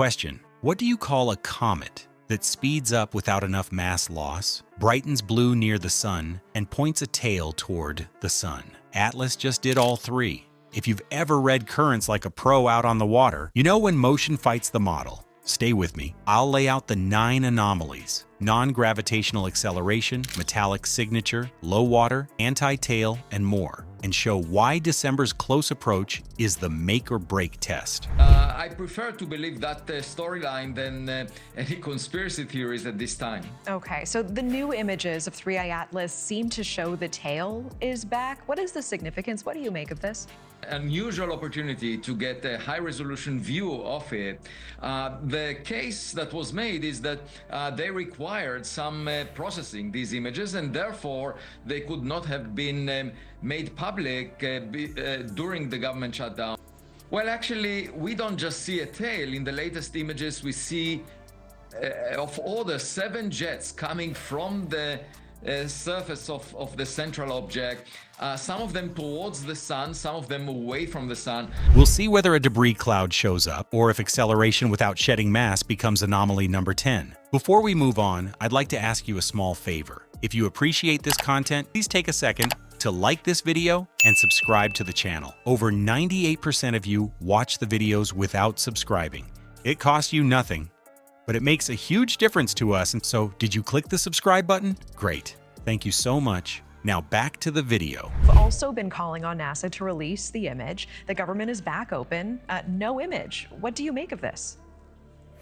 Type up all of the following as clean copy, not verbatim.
Question: what do you call a comet that speeds up without enough mass loss, brightens blue near the sun, and points a tail toward the sun? Atlas just did all three. If you've ever read currents like a pro out on the water, you know when motion fights the model. Stay with me. I'll lay out the 9 anomalies: non-gravitational acceleration, metallic signature, low water, anti-tail, and more, and show why December's close approach is the make-or-break test. I prefer to believe that storyline than any conspiracy theories at this time. Okay, so the new images of 3I Atlas seem to show the tail is back. What is the significance? What do you make of this? Unusual opportunity to get a high-resolution view of it. The case that was made is that they required some processing these images, and therefore they could not have been made public during the government shutdown. Well, actually, we don't just see a tail. In the latest images, we see of all the 7 jets coming from the surface of the central object, some of them towards the sun, some of them away from the sun. We'll see whether a debris cloud shows up or if acceleration without shedding mass becomes anomaly number 10. Before we move on, I'd like to ask you a small favor. If you appreciate this content, please take a second to like this video and subscribe to the channel. Over 98% of you watch the videos without subscribing. It costs you nothing, but it makes a huge difference to us. And so, did you click the subscribe button? Great. Thank you so much. Now back to the video. We've also been calling on NASA to release the image. The government is back open. No image. What do you make of this?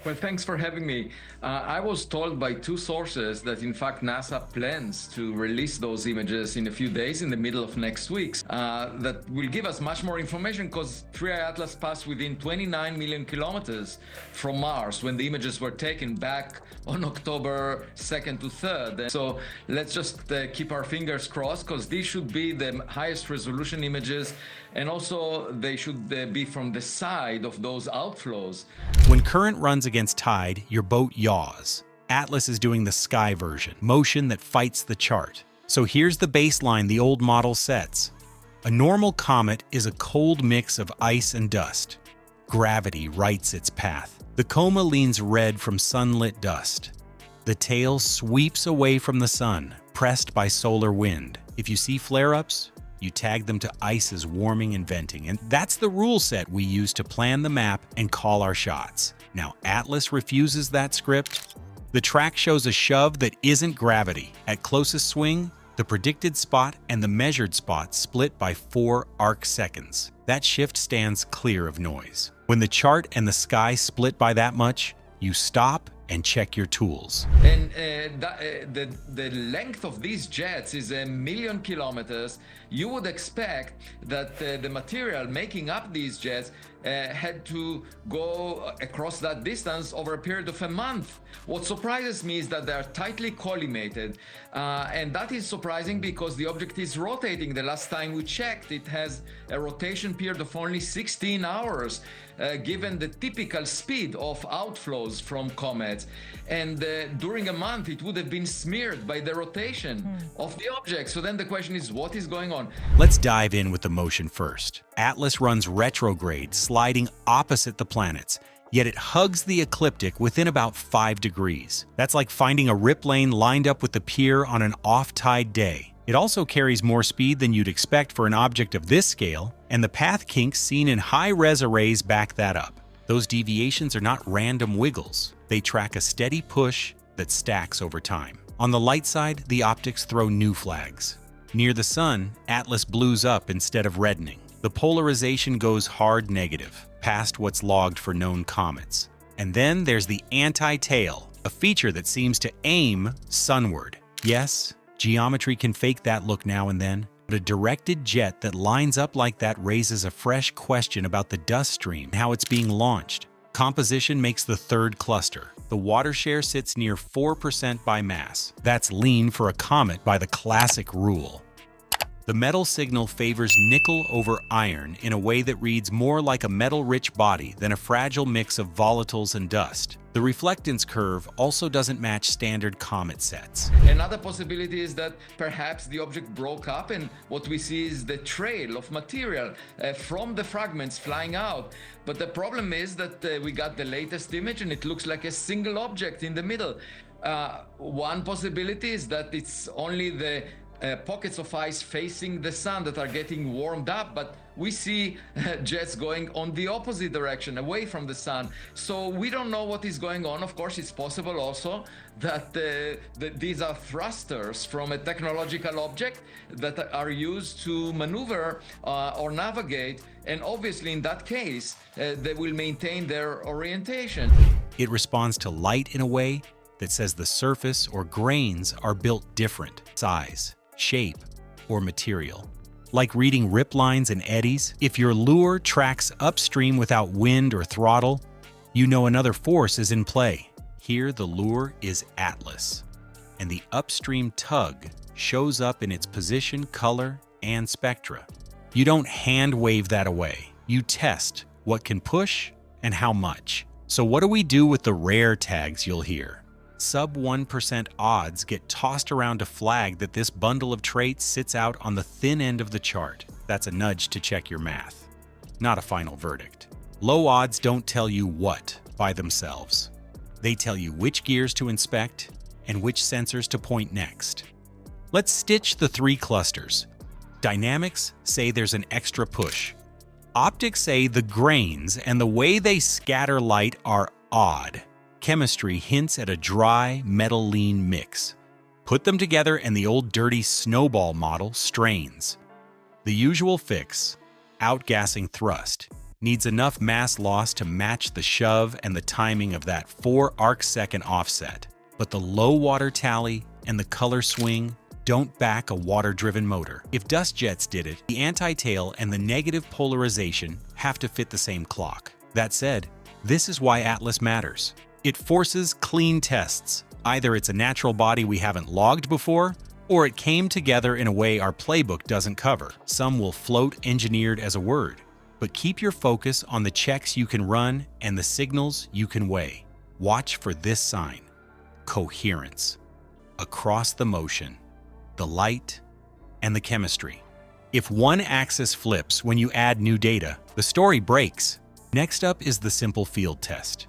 Well, thanks for having me. I was told by 2 sources that in fact NASA plans to release those images in a few days, in the middle of next week. That will give us much more information because 3I Atlas passed within 29 million kilometers from Mars when the images were taken back on October 2nd to 3rd. So let's just keep our fingers crossed, because these should be the highest resolution images, and also they should be from the side of those outflows. When current runs against tide, your boat yaws. Atlas is doing the sky version, motion that fights the chart. So here's the baseline the old model sets. A normal comet is a cold mix of ice and dust. Gravity writes its path. The coma leans red from sunlit dust. The tail sweeps away from the sun, pressed by solar wind. If you see flare-ups, you tag them to ice as warming and venting, and that's the rule set we use to plan the map and call our shots. Now, Atlas refuses that script. The track shows a shove that isn't gravity. At closest swing, the predicted spot and the measured spot split by 4 arc seconds. That shift stands clear of noise. When the chart and the sky split by that much, you stop and check your tools. And the length of these jets is 1 million kilometers. You would expect that the material making up these jets had to go across that distance over a period of a month. What surprises me is that they are tightly collimated, and that is surprising because the object is rotating. The last time we checked, it has a rotation period of only 16 hours, given the typical speed of outflows from comets. And during a month, it would have been smeared by the rotation of the object. So then the question is, what is going on? Let's dive in with the motion first. Atlas runs retrograde, sliding opposite the planets, yet it hugs the ecliptic within about 5 degrees. That's like finding a rip lane lined up with the pier on an off-tide day. It also carries more speed than you'd expect for an object of this scale, and the path kinks seen in high-res arrays back that up. Those deviations are not random wiggles. They track a steady push that stacks over time. On the light side, the optics throw new flags. Near the sun, Atlas blues up instead of reddening. The polarization goes hard negative, past what's logged for known comets. And then there's the anti-tail, a feature that seems to aim sunward. Yes, geometry can fake that look now and then, but a directed jet that lines up like that raises a fresh question about the dust stream and how it's being launched. Composition makes the third cluster. The water share sits near 4% by mass. That's lean for a comet by the classic rule. The metal signal favors nickel over iron in a way that reads more like a metal-rich body than a fragile mix of volatiles and dust. The reflectance curve also doesn't match standard comet sets. Another possibility is that perhaps the object broke up and what we see is the trail of material from the fragments flying out. But the problem is that we got the latest image and it looks like a single object in the middle. One possibility is that it's only the pockets of ice facing the sun that are getting warmed up, but we see jets going on the opposite direction, away from the sun. So we don't know what is going on. Of course, it's possible also that these are thrusters from a technological object that are used to maneuver or navigate. And obviously, in that case, they will maintain their orientation. It responds to light in a way that says the surface or grains are built different, size, shape, or material. Like reading rip lines and eddies, if your lure tracks upstream without wind or throttle, you know another force is in play. Here, the lure is Atlas, and the upstream tug shows up in its position, color, and spectra. You don't hand wave that away. You test what can push and how much. So what do we do with the rare tags you'll hear? Sub 1% odds get tossed around to flag that this bundle of traits sits out on the thin end of the chart. That's a nudge to check your math, not a final verdict. Low odds don't tell you what by themselves. They tell you which gears to inspect and which sensors to point next. Let's stitch the three clusters. Dynamics say there's an extra push. Optics say the grains and the way they scatter light are odd. Chemistry hints at a dry, metal-lean mix. Put them together and the old dirty snowball model strains. The usual fix, outgassing thrust, needs enough mass loss to match the shove and the timing of that 4 arcsecond offset. But the low water tally and the color swing don't back a water-driven motor. If dust jets did it, the anti-tail and the negative polarization have to fit the same clock. That said, this is why Atlas matters. It forces clean tests. Either it's a natural body we haven't logged before, or it came together in a way our playbook doesn't cover. Some will float engineered as a word, but keep your focus on the checks you can run and the signals you can weigh. Watch for this sign: coherence. Across the motion, the light, and the chemistry. If one axis flips when you add new data, the story breaks. Next up is the simple field test.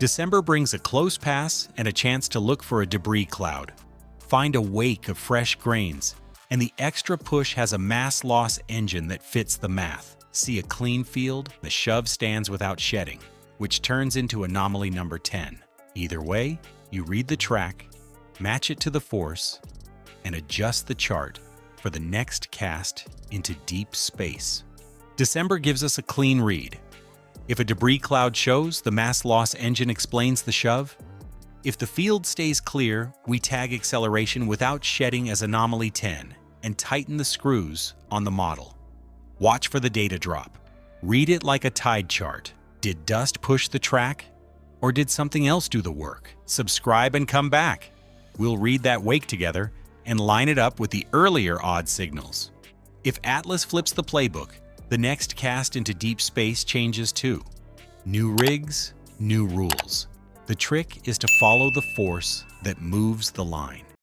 December brings a close pass and a chance to look for a debris cloud. Find a wake of fresh grains, and the extra push has a mass loss engine that fits the math. See a clean field, the shove stands without shedding, which turns into anomaly number 10. Either way, you read the track, match it to the force, and adjust the chart for the next cast into deep space. December gives us a clean read. If a debris cloud shows, the mass loss engine explains the shove. If the field stays clear, we tag acceleration without shedding as anomaly 10 and tighten the screws on the model. Watch for the data drop. Read it like a tide chart. Did dust push the track, or did something else do the work? Subscribe and come back. We'll read that wake together and line it up with the earlier odd signals. If Atlas flips the playbook, the next cast into deep space changes too. New rigs, new rules. The trick is to follow the force that moves the line.